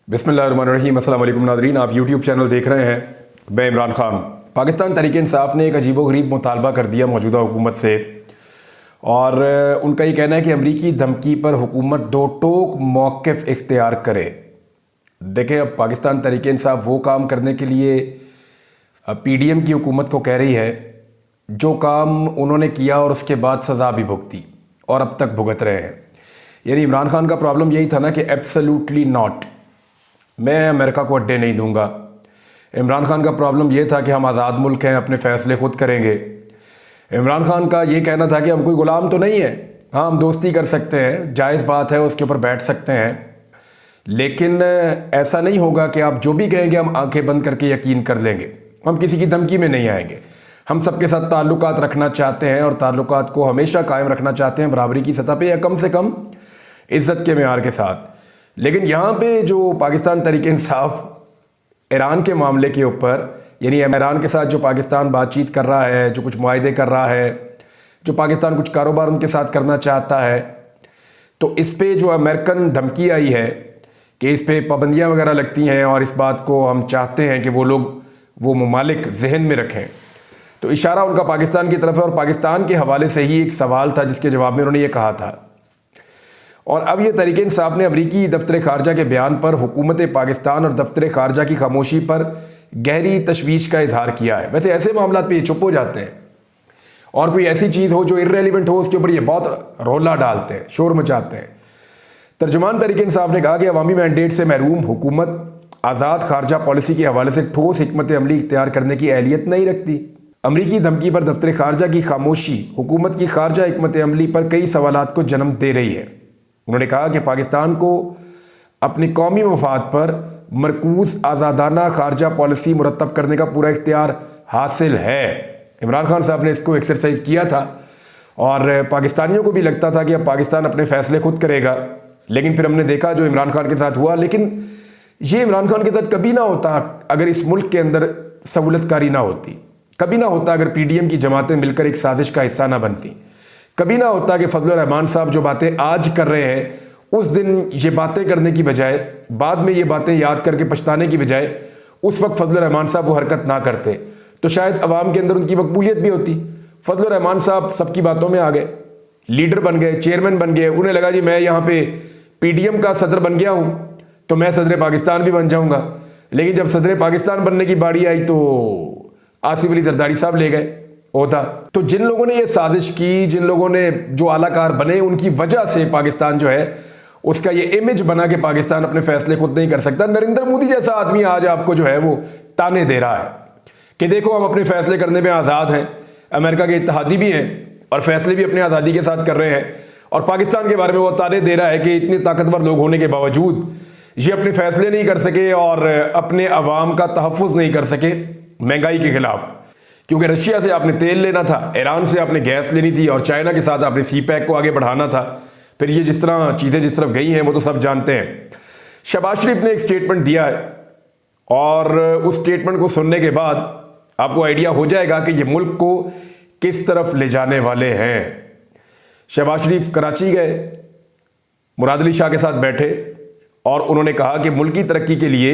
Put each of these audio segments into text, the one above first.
बिस्मिल्लाहिर्रहमानिर्रहीम। अस्सलाम वालेकुम नाज़रीन, आप यूट्यूब चैनल देख रहे हैं। मैं इमरान खान। पाकिस्तान तहरीक-ए-इंसाफ ने एक अजीबोगरीब मुतालबा कर दिया मौजूदा हुकूमत से, और उनका ये कहना है कि अमरीकी धमकी पर हुकूमत दो टोक मौक़िफ़ इख्तियार करे। देखें, अब पाकिस्तान तहरीक-ए-इंसाफ वो काम करने के लिए PDM की हुकूमत को कह रही है जो काम उन्होंने किया और उसके बाद सज़ा भी भुगती और अब तक भुगत रहे हैं। यानी इमरान खान का प्रॉब्लम यही था ना कि एब्सोल्युटली नॉट, मैं अमेरिका को अड्डे नहीं दूंगा। इमरान खान का प्रॉब्लम ये था कि हम आज़ाद मुल्क हैं, अपने फ़ैसले खुद करेंगे। इमरान खान का ये कहना था कि हम कोई ग़ुलाम तो नहीं है, हाँ हम दोस्ती कर सकते हैं, जायज़ बात है, उसके ऊपर बैठ सकते हैं, लेकिन ऐसा नहीं होगा कि आप जो भी कहेंगे हम आंखें बंद करके यकीन कर लेंगे। हम किसी की धमकी में नहीं आएंगे। हम सबके साथ ताल्लुकात रखना चाहते हैं और ताल्लुकात को हमेशा कायम रखना चाहते हैं, बराबरी की सतह पे या कम से कम इज़्ज़त के मेयार के साथ। लेकिन यहाँ पे जो पाकिस्तान तहरीक-ए-इंसाफ ईरान के मामले के ऊपर, यानी ईरान के साथ जो पाकिस्तान बातचीत कर रहा है, जो कुछ मुआहदे कर रहा है, जो पाकिस्तान कुछ कारोबार उनके साथ करना चाहता है, तो इस पे जो अमेरिकन धमकी आई है कि इस पे पाबंदियाँ वगैरह लगती हैं और इस बात को हम चाहते हैं कि वो लोग वो ममालिक जहन में रखें, तो इशारा उनका पाकिस्तान की तरफ है। और पाकिस्तान के हवाले से ही एक सवाल था जिसके जवाब में उन्होंने ये कहा था। और अब ये तहरीक-ए-इंसाफ ने अमरीकी दफ्तर खारजा के बयान पर हुकूमत पाकिस्तान और दफ्तर खारजा की खामोशी पर गहरी तशवीश का इजहार किया है। वैसे ऐसे मामला पे ये चुप हो जाते हैं और कोई ऐसी चीज़ हो जो इर्रेलिवेंट हो उसके ऊपर ये बहुत रोला डालते हैं, शोर मचाते हैं। तर्जुमान तहरीक-ए-इंसाफ ने कहा कि अवामी मैंडेट से महरूम हुकूमत आज़ाद खारजा पॉलिसी के हवाले से ठोस हिकमत अमली इख्तियार करने की अहलियत नहीं रखती। अमरीकी धमकी पर दफ्तर खारजा की खामोशी हुकूमत की खारजा हिकमत अमली पर कई सवालात को जन्म दे रही है। उन्होंने कहा कि पाकिस्तान को अपने कौमी मफाद पर मरकूज़ आज़ादाना खारजा पॉलिसी मुरतब करने का पूरा इख्तियार हासिल है। इमरान खान साहब ने इसको एक्सरसाइज किया था और पाकिस्तानियों को भी लगता था कि अब पाकिस्तान अपने फ़ैसले खुद करेगा, लेकिन फिर हमने देखा जो इमरान खान के साथ हुआ। लेकिन ये इमरान खान के साथ कभी ना होता अगर इस मुल्क के अंदर सहूलतकारी ना होती, कभी ना होता अगर PDM की जमातें मिलकर एक साजिश का हिस्सा ना बनती, कभी ना होता कि फजलुर रहमान साहब जो बातें आज कर रहे हैं उस दिन ये बातें करने की बजाय, बाद में ये बातें याद करके पछताने की बजाय उस वक्त फजलुर रहमान साहब वो हरकत ना करते, तो शायद अवाम के अंदर उनकी मकबूलियत भी होती। फजलुर रहमान साहब सबकी बातों में आ गए, लीडर बन गए, चेयरमैन बन गए। उन्हें लगा जी मैं यहाँ पे PDM का सदर बन गया हूँ तो मैं सदर पाकिस्तान भी बन जाऊँगा। लेकिन जब सदर पाकिस्तान बनने की बारी आई तो आसिफ अली जरदारी साहब ले गए होता। तो जिन लोगों ने ये साजिश की, जिन लोगों ने जो आलाकार बने, उनकी वजह से पाकिस्तान जो है उसका ये इमेज बना कि पाकिस्तान अपने फैसले खुद नहीं कर सकता। नरेंद्र मोदी जैसा आदमी आज आपको जो है वो ताने दे रहा है कि देखो हम अपने फैसले करने में आज़ाद हैं, अमेरिका के इत्तेहादी भी हैं और फैसले भी अपनी आज़ादी के साथ कर रहे हैं, और पाकिस्तान के बारे में वो ताने दे रहा है कि इतने ताकतवर लोग होने के बावजूद ये अपने फैसले नहीं कर सके और अपने अवाम का तहफ़्फ़ुज़ नहीं कर सके महंगाई के खिलाफ। क्योंकि रशिया से आपने तेल लेना था, ईरान से आपने गैस लेनी थी और चाइना के साथ आपने CPEC को आगे बढ़ाना था। फिर ये जिस तरह चीज़ें जिस तरफ गई हैं वो तो सब जानते हैं। शहबाज शरीफ ने एक स्टेटमेंट दिया है और उस स्टेटमेंट को सुनने के बाद आपको आइडिया हो जाएगा कि ये मुल्क को किस तरफ ले जाने वाले हैं। शहबाज शरीफ कराची गए, मुराद अली शाह के साथ बैठे और उन्होंने कहा कि मुल्क की तरक्की के लिए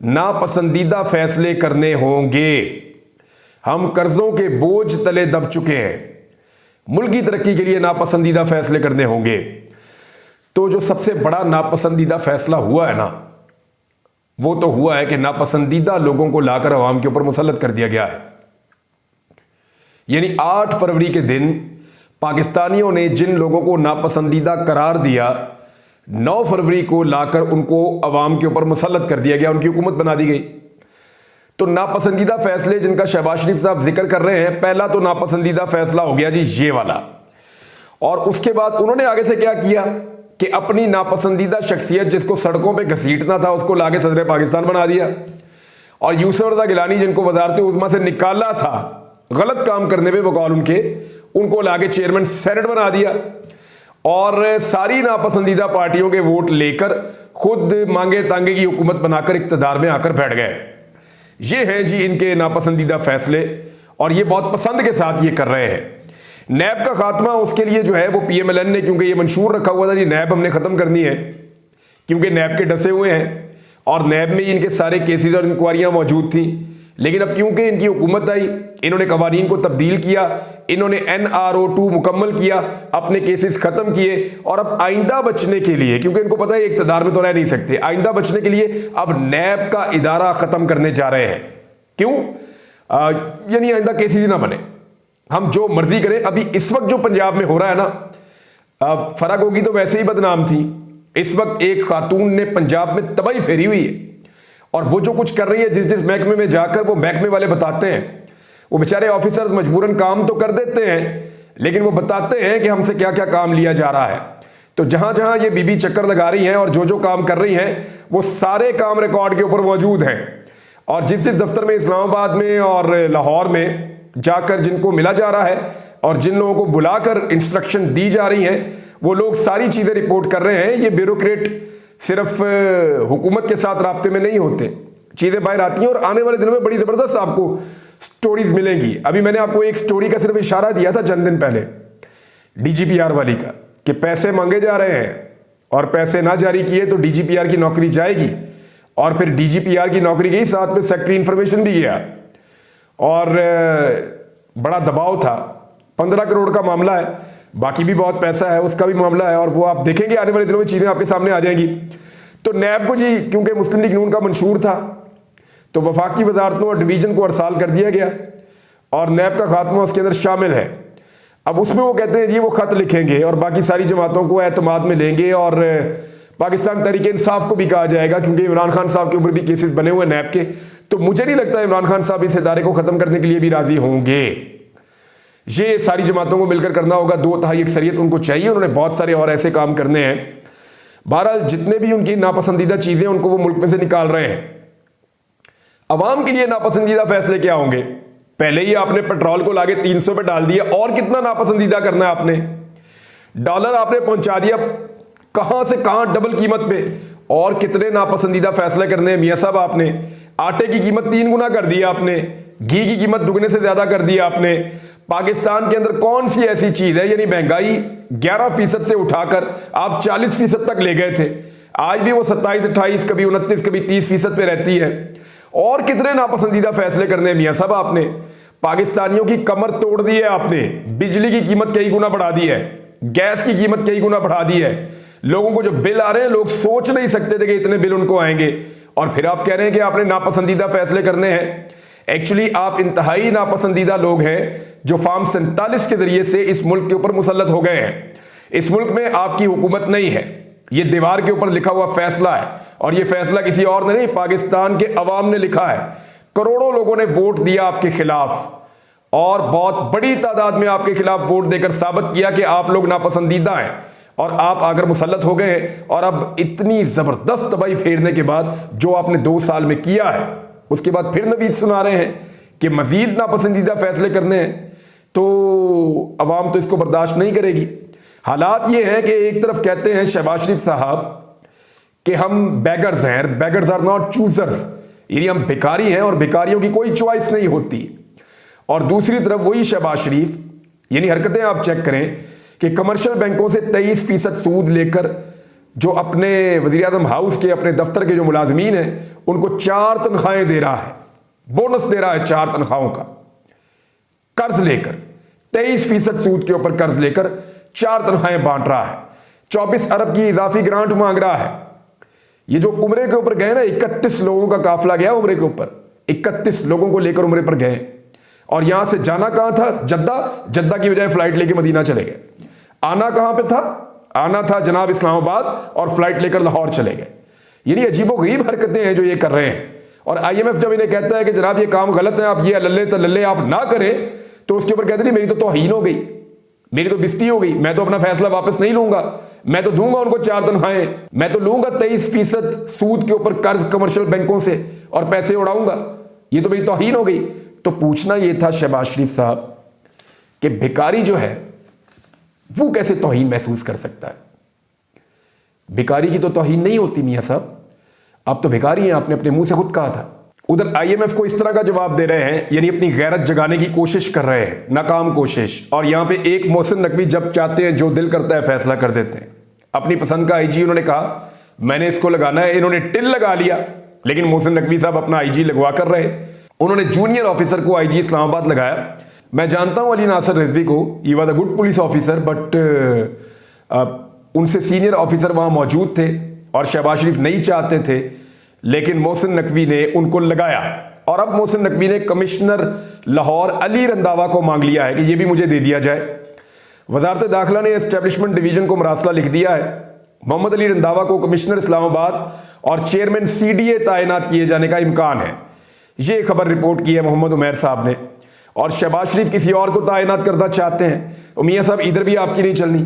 नापसंदीदा फैसले करने होंगे, हम कर्जों के बोझ तले दब चुके हैं, मुल्क की तरक्की के लिए नापसंदीदा फैसले करने होंगे। तो जो सबसे बड़ा नापसंदीदा फैसला हुआ है ना, वो तो हुआ है कि नापसंदीदा लोगों को लाकर अवाम के ऊपर मुसल्लत कर दिया गया है। यानी 8 फरवरी के दिन पाकिस्तानियों ने जिन लोगों को नापसंदीदा करार दिया, 9 फरवरी को लाकर उनको अवाम के ऊपर मुसल्लत कर दिया गया, उनकी हुकूमत बना दी गई। तो नापसंदीदा फैसले जिनका शहबाज शरीफ साहब जिक्र कर रहे हैं, पहला तो नापसंदीदा फैसला हो गया जी ये वाला। और उसके बाद उन्होंने आगे से क्या किया कि अपनी नापसंदीदा शख्सियत जिसको सड़कों पे घसीटना था उसको लाके सदर पाकिस्तान बना दिया, और यूसुफ रज़ा गिलानी जिनको वजारत उज़्मा से निकाला था गलत काम करने पे बकौल उनके, उनको लाके चेयरमैन सेनेट बना दिया और सारी नापसंदीदा पार्टियों के वोट लेकर खुद मांगे तांगे की हुकूमत बनाकर इक़्तिदार में आकर बैठ गए। ये हैं जी इनके नापसंदीदा फैसले और ये बहुत पसंद के साथ ये कर रहे हैं। नैब का खात्मा उसके लिए जो है वो PMLN ने, क्योंकि ये मंशूर रखा हुआ था जी नैब हमने ख़त्म करनी है, क्योंकि नैब के डसे हुए हैं और नैब में ही इनके सारे केसेस और इंक्वायरियां मौजूद थी। लेकिन अब क्योंकि इनकी हुकूमत आई, इन्होंने कवानीन को तब्दील किया, इन्होंने NRO2 मुकम्मल किया, अपने केसेस खत्म किए और अब आइंदा बचने के लिए, क्योंकि इनको पता है इक़्तिदार में तो रह नहीं सकते, आइंदा बचने के लिए अब नैब का इदारा खत्म करने जा रहे हैं। क्यों? यानी आइंदा केसेस ही ना बने, हम जो मर्जी करें। अभी इस वक्त जो पंजाब में हो रहा है ना, फर्क होगी तो वैसे ही बदनाम थी। इस वक्त एक खातून ने पंजाब में तबाही फेरी हुई है और वो जो कुछ कर रही है, जिस जिस महकमे में जाकर वो महकमे वाले बताते हैं, वो बेचारे ऑफिसर्स मजबूरन काम तो कर देते हैं, लेकिन वो बताते हैं कि हमसे क्या क्या काम लिया जा रहा है। तो जहां जहां ये बीबी चक्कर लगा रही हैं और जो जो काम कर रही हैं, वो सारे काम रिकॉर्ड के ऊपर मौजूद हैं। और जिस जिस दफ्तर में, इस्लामाबाद में और लाहौर में जाकर जिनको मिला जा रहा है और जिन लोगों को बुलाकर इंस्ट्रक्शन दी जा रही हैं, वो लोग सारी चीजें रिपोर्ट कर रहे हैं। ये ब्यूरोक्रेट सिर्फ हुकूमत के साथ राब्ते में नहीं होते, चीजें बाहर आती हैं और आने वाले दिनों में बड़ी जबरदस्त आपको स्टोरीज मिलेंगी। अभी मैंने आपको एक स्टोरी का सिर्फ इशारा दिया था चंद दिन पहले, DGPR वाली का, कि पैसे मांगे जा रहे हैं और पैसे ना जारी किए तो DGPR की नौकरी जाएगी। और फिर DGPR की नौकरी गई, साथ में सेक्रेटरी इंफॉर्मेशन भी गया और बड़ा दबाव था। 15 करोड़ का मामला है, बाकी भी बहुत पैसा है, उसका भी मामला है और वो आप देखेंगे आने वाले दिनों में चीजें आपके सामने आ जाएंगी। तो नैब को जी, क्योंकि मुस्लिम लीग नून का मंशूर था, तो वफाकी वजारतों और डिवीजन को अरसाल कर दिया गया और नैब का खात्मा उसके अंदर शामिल है। अब उसमें वो कहते हैं जी वो खत लिखेंगे और बाकी सारी जमातों को एतमाद में लेंगे और पाकिस्तान तहरीक इंसाफ को भी कहा जाएगा, क्योंकि इमरान खान साहब के ऊपर भी केसेस बने हुए नैब के। तो मुझे नहीं लगता इमरान खान साहब इस इदारे को खत्म करने के लिए भी राजी होंगे। ये सारी जमातों को मिलकर करना होगा, 2/3 अक्सरियत उनको चाहिए, उन्होंने बहुत सारे और ऐसे काम करने हैं। बहरहाल जितने भी उनकी नापसंदीदा चीजें उनको वो मुल्क में से निकाल रहे हैं। अवाम के लिए नापसंदीदा फैसले क्या होंगे? पहले ही आपने पेट्रोल को लाके 300 पे डाल दिया, और कितना नापसंदीदा करना है आपने? डॉलर आपने पहुंचा दिया कहां से कहां डबल कीमत पे, और कितने नापसंदीदा फैसले करने हैं मियां साहब आपने? आटे की कीमत 3 गुना कर दी आपने, घी की कीमत दुगने से ज्यादा कर दी आपने। पाकिस्तान के अंदर कौन सी ऐसी चीज है, यानी महंगाई 11% से उठाकर आप 40% तक ले गए थे, आज भी वो 27, 28, कभी 29, कभी 30% पे रहती है। और कितने नापसंदीदा फैसले करने हैं मियां साहब आपने? पाकिस्तानियों की कमर तोड़ दी है आपने, बिजली की कीमत कई गुना बढ़ा दी है, गैस की कीमत कई गुना बढ़ा दी है। लोगों को जो बिल आ रहे हैं, लोग सोच नहीं सकते थे कि इतने बिल उनको आएंगे, और फिर आप कह रहे हैं कि आपने नापसंदीदा फैसले करने हैं। एक्चुअली आप इंतहाई नापसंदीदा लोग हैं जो फार्म 47 के जरिए से इस मुल्क के ऊपर मुसल्लत हो गए हैं। इस मुल्क में आपकी हुकूमत नहीं है, ये दीवार के ऊपर लिखा हुआ फैसला है, और ये फैसला किसी और ने नहीं, पाकिस्तान के अवाम ने लिखा है। करोड़ों लोगों ने वोट दिया आपके खिलाफ और बहुत बड़ी तादाद में आपके खिलाफ वोट देकर साबित किया कि आप लोग नापसंदीदा हैं, और आप आकर मुसल्लत हो गए हैं। और अब इतनी जबरदस्त तबाही फेरने के बाद जो आपने 2 साल में किया है, उसके बाद फिर नवीद सुना रहे हैं कि मजीद नापसंदीदा फैसले करने हैं, तो अवाम तो इसको बर्दाश्त नहीं करेगी। हालात ये हैं कि एक तरफ कहते हैं शहबाज शरीफ साहब कि हम बेगर्स हैं, बेगर्स आर नॉट चूजर्स, यानी हम भिखारी हैं और भिखारियों की कोई चॉइस नहीं होती। और दूसरी तरफ वही शहबाज शरीफ, यानी हरकतें आप चेक करें कि कमर्शियल बैंकों से 23% सूद लेकर जो अपने वज़ीर-ए-आज़म हाउस के अपने दफ्तर के जो मुलाजमीन हैं उनको 4 तनख्वाहें दे रहा है, बोनस दे रहा है 4 तनख्वाहों का, कर्ज लेकर 23% सूद के ऊपर कर्ज लेकर 4 तनख्वाहें बांट रहा है, 24 अरब की इजाफी ग्रांट मांग रहा है। ये जो उम्रे के ऊपर गए ना, 31 लोगों का काफिला गया उम्रे के ऊपर, 31 लोगों को लेकर उम्रे पर गए, और यहां से जाना कहां था? जद्दा, जद्दा की बजाय फ्लाइट लेकर मदीना चले गए। आना कहां पे था? आना था जनाब इस्लामाबाद, और फ्लाइट लेकर लाहौर चले गए। यानी अजीबोगरीब हरकतें हैं जो ये कर रहे हैं। और IMF जब इन्हें कहता है कि जनाब ये काम गलत है, आप ये लल्ले तल्ले आप ना करें, तो उसके ऊपर कहते नहीं मेरी तो तौहीन हो गई, मेरी तो बिस्ती हो गई, मैं तो अपना फैसला वापस नहीं लूंगा, मैं तो दूंगा उनको 4 तनख्वाहें, मैं तो लूंगा 23% सूद के ऊपर कर्ज कमर्शियल बैंकों से और पैसे उड़ाऊंगा, ये तो मेरी तौहीन हो गई। तो पूछना ये था शहबाज शरीफ साहब कि भिखारी जो है वो कैसे तौहीन महसूस कर सकता है? भिखारी की तो तौहीन नहीं होती मियां साहब, आप तो भिखारी हैं, आपने अपने मुंह से खुद कहा था। उधर IMF को इस तरह का जवाब दे रहे हैं, यानी अपनी गैरत जगाने की कोशिश कर रहे हैं, नाकाम कोशिश। और यहां पे एक मोहसिन नकवी जब चाहते हैं, जो दिल करता है फैसला कर देते हैं। अपनी पसंद का IG उन्होंने कहा मैंने इसको लगाना है, इन्होंने टिल लगा लिया लेकिन मोहसिन नकवी साहब अपना आईजी लगवा कर रहे। उन्होंने जूनियर ऑफिसर को आईजी इस्लामाबाद लगाया। मैं जानता हूं अली नासर रिजवी को, he was a good police officer, but उनसे सीनियर ऑफिसर वहां मौजूद थे और शहबाज शरीफ नहीं चाहते थे, लेकिन मोहसिन नकवी ने उनको लगाया। और अब मोहसिन नकवी ने कमिश्नर लाहौर अली रंधावा को मांग लिया है कि ये भी मुझे दे दिया जाए। वजारत दाखिला ने एस्टेब्लिशमेंट डिवीजन को मरासला लिख दिया है। मोहम्मद अली रंधावा को कमिश्नर इस्लामाबाद और चेयरमैन सीडीए तैनात किए जाने का इम्कान है। ये खबर रिपोर्ट की है मोहम्मद उमैर साहब ने। और शहबाज शरीफ किसी और को तैनात करना चाहते हैं। मियां साहब इधर भी आपकी नहीं चलनी,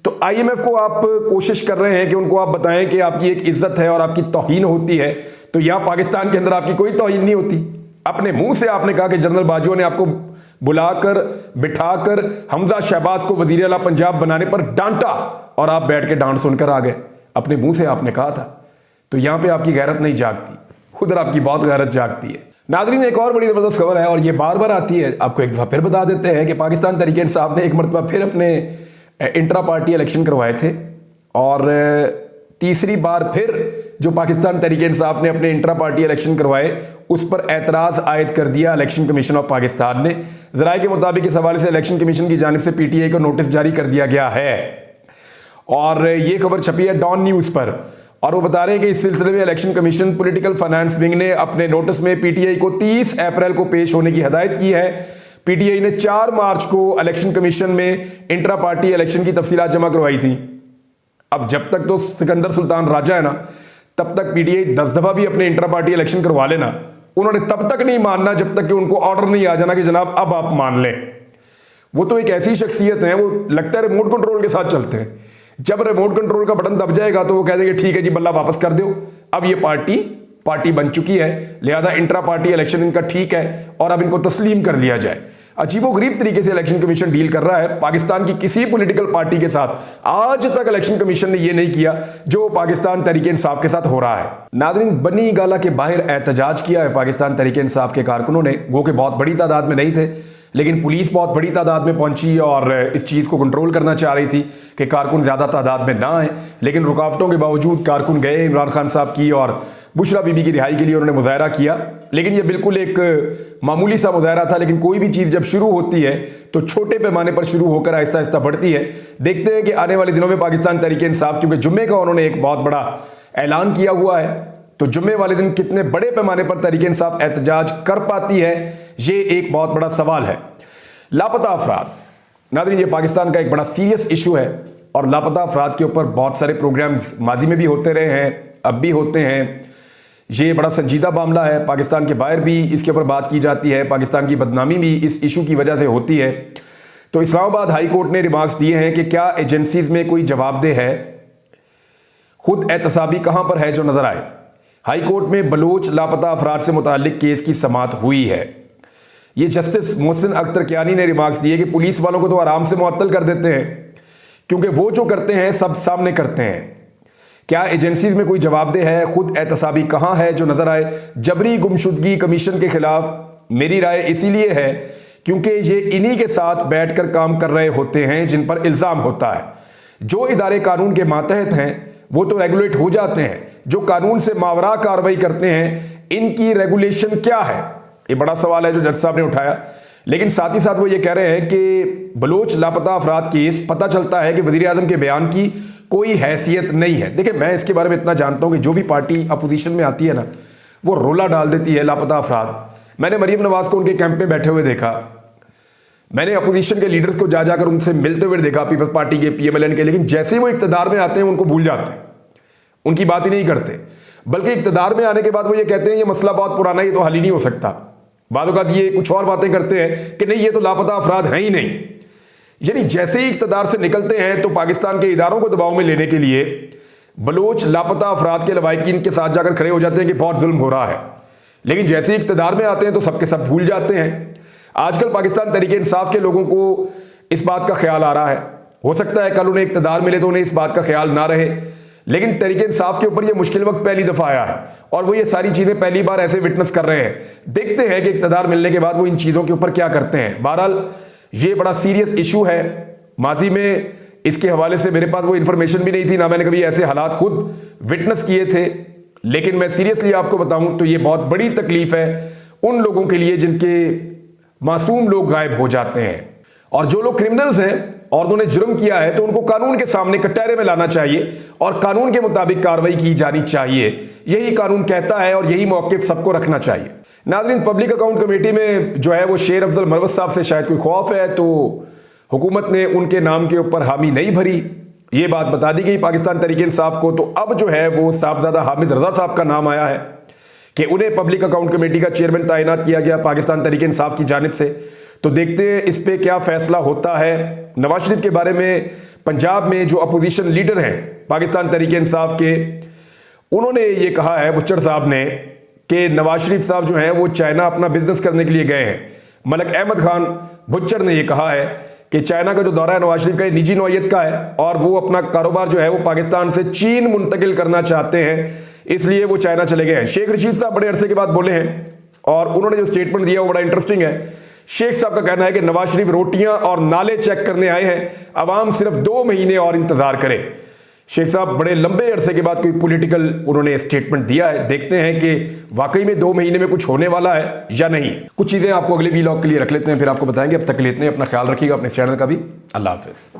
तो आईएमएफ को आप कोशिश कर रहे हैं कि उनको आप बताएं कि आपकी एक इज्जत है और आपकी तौहीन होती है, तो यहां पाकिस्तान के अंदर आपकी कोई तौहीन नहीं होती। अपने मुंह से आपने कहा कि जनरल बाजवा ने आपको बुलाकर बिठाकर हमजा शहबाज को वजीर आला पंजाब बनाने पर डांटा और आप बैठ के डांट सुनकर आ गए। अपने मुंह से आपने कहा था, तो यहां पे आपकी गैरत नहीं जागती, उधर आपकी बहुत गैरत जागती है। नाज़रीन, एक और बड़ी ज़बरदस्त खबर है और ये बार बार आती है, आपको एक दफ़ा फिर बता देते हैं कि पाकिस्तान तहरीक इंसाफ ने एक मरतबा फिर अपने इंट्रा पार्टी इलेक्शन करवाए थे और तीसरी बार फिर जो पाकिस्तान तहरीक इंसाफ ने अपने इंट्रा पार्टी इलेक्शन करवाए उस पर एतराज़ आयद कर दिया इलेक्शन कमीशन ऑफ पाकिस्तान ने। ज़राए के मुताबिक इस हवाले से इलेक्शन कमीशन की जानिब से पीटीआई को नोटिस जारी कर दिया गया है और ये खबर छपी है डॉन न्यूज़ पर। और वो बता रहे हैं कि इस सिलसिले में election commission political finance wing ने अपने नोटिस में पीटीआई को 30 अप्रैल को पेश होने की हदायत की है। पीटीआई ने 4 मार्च को इलेक्शन कमीशन में इंट्रा पार्टी इलेक्शन की तफसीलात जमा करवाई थी। अब जब तक तो सिकंदर सुल्तान राजा है ना, तब तक पीटीआई 10 दफा भी अपने इंट्रा पार्टी इलेक्शन करवा लेना, उन्होंने तब तक नहीं मानना जब तक कि उनको ऑर्डर नहीं आ जाना कि जनाब अब आप मान लें। वो तो एक ऐसी शख्सियत है, वो लगता है रिमोट कंट्रोल के साथ चलते हैं। जब रिमोट कंट्रोल का बटन दब जाएगा तो वो कह देंगे ठीक है जी बल्ला वापस कर दो, अब ये पार्टी बन चुकी है, लिहाजा इंट्रा पार्टी इलेक्शन इनका ठीक है और अब इनको तस्लीम कर लिया जाए। अजीबोगरीब तरीके से इलेक्शन कमीशन डील कर रहा है पाकिस्तान की किसी पॉलिटिकल पार्टी के साथ। आज तक इलेक्शन कमीशन ने यह नहीं किया जो पाकिस्तान तहरीक इंसाफ के साथ हो रहा है। नादरीन, बनी गाला के बाहर एहतजाज किया है पाकिस्तान तहरीक इंसाफ के कारकुनों ने, वो कि बहुत बड़ी तादाद में नहीं थे, लेकिन पुलिस बहुत बड़ी तादाद में पहुंची और इस चीज़ को कंट्रोल करना चाह रही थी कि कारकुन ज़्यादा तादाद में ना आए, लेकिन रुकावटों के बावजूद कारकुन गए इमरान खान साहब की और बुशरा बीबी की रिहाई के लिए उन्होंने मुजाहरा किया। लेकिन यह बिल्कुल एक मामूली सा मुजाहरा था, लेकिन कोई भी चीज़ जब शुरू होती है तो छोटे पैमाने पर शुरू होकर आहिस्ता आहिस्ता बढ़ती है। देखते हैं कि आने वाले दिनों में पाकिस्तान तहरीक इंसाफ, क्योंकि जुम्मे का उन्होंने एक बहुत बड़ा ऐलान किया हुआ है, तो जुम्मे वाले दिन कितने बड़े पैमाने पर तहरीक इंसाफ एहतजाज कर पाती है, ये एक बहुत बड़ा सवाल है। लापता अफराद, नाज़रीन, ये पाकिस्तान का एक बड़ा सीरियस इशू है और लापता अफराद के ऊपर बहुत सारे प्रोग्राम्स माजी में भी होते रहे हैं, अब भी होते हैं। ये बड़ा संजीदा मामला है, पाकिस्तान के बाहर भी इसके ऊपर बात की जाती है, पाकिस्तान की बदनामी भी इस इशू की वजह से होती है। तो इस्लामाबाद हाई कोर्ट ने रिमार्क्स दिए हैं कि क्या एजेंसीज में कोई जवाबदेह है, खुद एहतसाबी कहाँ पर है जो नजर आए। हाई कोर्ट में बलोच लापता अफराद से मुताल्लिक केस की समाअत हुई है। ये जस्टिस मोहसिन अख्तर कियानी ने रिमार्क्स दिए कि पुलिस वालों को तो आराम से मुअत्तल कर देते हैं क्योंकि वो जो करते हैं सब सामने करते हैं। क्या एजेंसीज में कोई जवाबदेह है, खुद एहतसाबी कहाँ है जो नजर आए। जबरी गुमशुदगी कमीशन के खिलाफ मेरी राय इसीलिए है क्योंकि ये इन्हीं के साथ बैठकर काम कर रहे होते हैं जिन पर इल्जाम होता है। जो इदारे कानून के मातहत हैं वो तो रेगुलेट हो जाते हैं, जो कानून से मावरा कार्रवाई करते हैं इनकी रेगुलेशन क्या है, ये बड़ा सवाल है जो जज साहब ने उठाया। लेकिन साथ ही साथ वो ये कह रहे हैं कि बलोच लापता अफराद केस पता चलता है कि वजीर आजम के बयान की कोई हैसियत नहीं है। देखिए, मैं इसके बारे में इतना जानता हूं कि जो भी पार्टी अपोजिशन में आती है ना, वो रोला डाल देती है लापता अफराद। मैंने मरीम नवाज को उनके कैंप में बैठे हुए देखा, मैंने अपोजिशन के लीडर्स को जा जाकर उनसे मिलते हुए देखा, पीपल्स पार्टी के, पीएमएलएन के, लेकिन जैसे ही वो इक्तदार में आते हैं उनको भूल जाते हैं, उनकी बात ही नहीं करते। बल्कि इक्तदार में आने के बाद वो ये कहते हैं ये मसला बहुत पुराना है, ये तो हल ही नहीं हो सकता। बाद ये कुछ और बातें करते हैं कि नहीं ये तो लापता अफराद हैं ही नहीं। यानी जैसे ही इक्तदार से निकलते हैं तो पाकिस्तान के इदारों को दबाव में लेने के लिए बलोच लापता अफराद के लवाकिन के साथ जाकर खड़े हो जाते हैं कि बहुत जुल्म हो रहा है। लेकिन जैसे ही इक्तदार में आते हैं तो सबके सब भूल जाते हैं। आजकल पाकिस्तान तहरीक इंसाफ के लोगों को इस बात का ख्याल आ रहा है, हो सकता है कल उन्हें इक्तदार मिले तो उन्हें इस बात का ख्याल ना रहे, लेकिन तहरीक इंसाफ के ऊपर ये मुश्किल वक्त पहली दफा आया है और वो ये सारी चीजें पहली बार ऐसे विटनेस कर रहे हैं। देखते हैं कि इक्तदार मिलने के बाद वो इन चीजों के ऊपर क्या करते हैं। बहरहाल ये बड़ा सीरियस इशू है। माजी में इसके हवाले से मेरे पास वो इंफॉर्मेशन भी नहीं थी, ना मैंने कभी ऐसे हालात खुद विटनेस किए थे, लेकिन मैं सीरियसली आपको बताऊं तो ये बहुत बड़ी तकलीफ है उन लोगों के लिए जिनके मासूम लोग गायब हो जाते हैं। और जो लोग क्रिमिनल्स हैं और उन्होंने जुर्म किया है तो उनको कानून के सामने कटहरे में लाना चाहिए और कानून के मुताबिक कार्रवाई की जानी चाहिए। यही कानून कहता है और यही मौक़िफ़ सबको रखना चाहिए। नाज़रीन, पब्लिक अकाउंट कमेटी में जो है वो शेर अफजल मरवत साहब से शायद कोई खौफ है तो हुकूमत ने उनके नाम के ऊपर हामी नहीं भरी। ये बात बता दी गई पाकिस्तान तहरीक इंसाफ को। तो अब जो है वो साहबजादा हामिद रजा साहब का नाम आया है कि उन्हें पब्लिक अकाउंट कमेटी का चेयरमैन तैनात किया गया पाकिस्तान तहरीक इंसाफ की जानिब से। तो देखते हैं इस पे क्या फैसला होता है। नवाज शरीफ के बारे में पंजाब में जो अपोजिशन लीडर हैं पाकिस्तान तहरीक इंसाफ के, उन्होंने ये कहा है बुच्चड़ साहब ने कि नवाज शरीफ साहब जो हैं वो चाइना अपना बिजनेस करने के लिए गए हैं। मलक अहमद खान बुच्चड़ ने ये कहा है कि चाइना का जो दौरा है नवाज शरीफ का निजी नौयत का है और वो अपना कारोबार जो है वो पाकिस्तान से चीन मुंतकिल करना चाहते हैं, इसलिए वो चाइना चले गए हैं। शेख रशीद साहब बड़े अरसे के बाद बोले हैं और उन्होंने जो स्टेटमेंट दिया वो बड़ा इंटरेस्टिंग है। शेख साहब का कहना है कि नवाज शरीफ रोटियां और नाले चेक करने आए हैं, अवाम सिर्फ 2 महीने और इंतजार करे। शेख साहब बड़े लंबे अरसे के बाद कोई पॉलिटिकल उन्होंने स्टेटमेंट दिया है। देखते हैं कि वाकई में 2 महीने में कुछ होने वाला है या नहीं। कुछ चीज़ें आपको अगले वीलॉग के लिए रख लेते हैं, फिर आपको बताएंगे। अब तक लेते हैं, अपना ख्याल रखिएगा, अपने चैनल का भी। अल्लाह हाफिज़।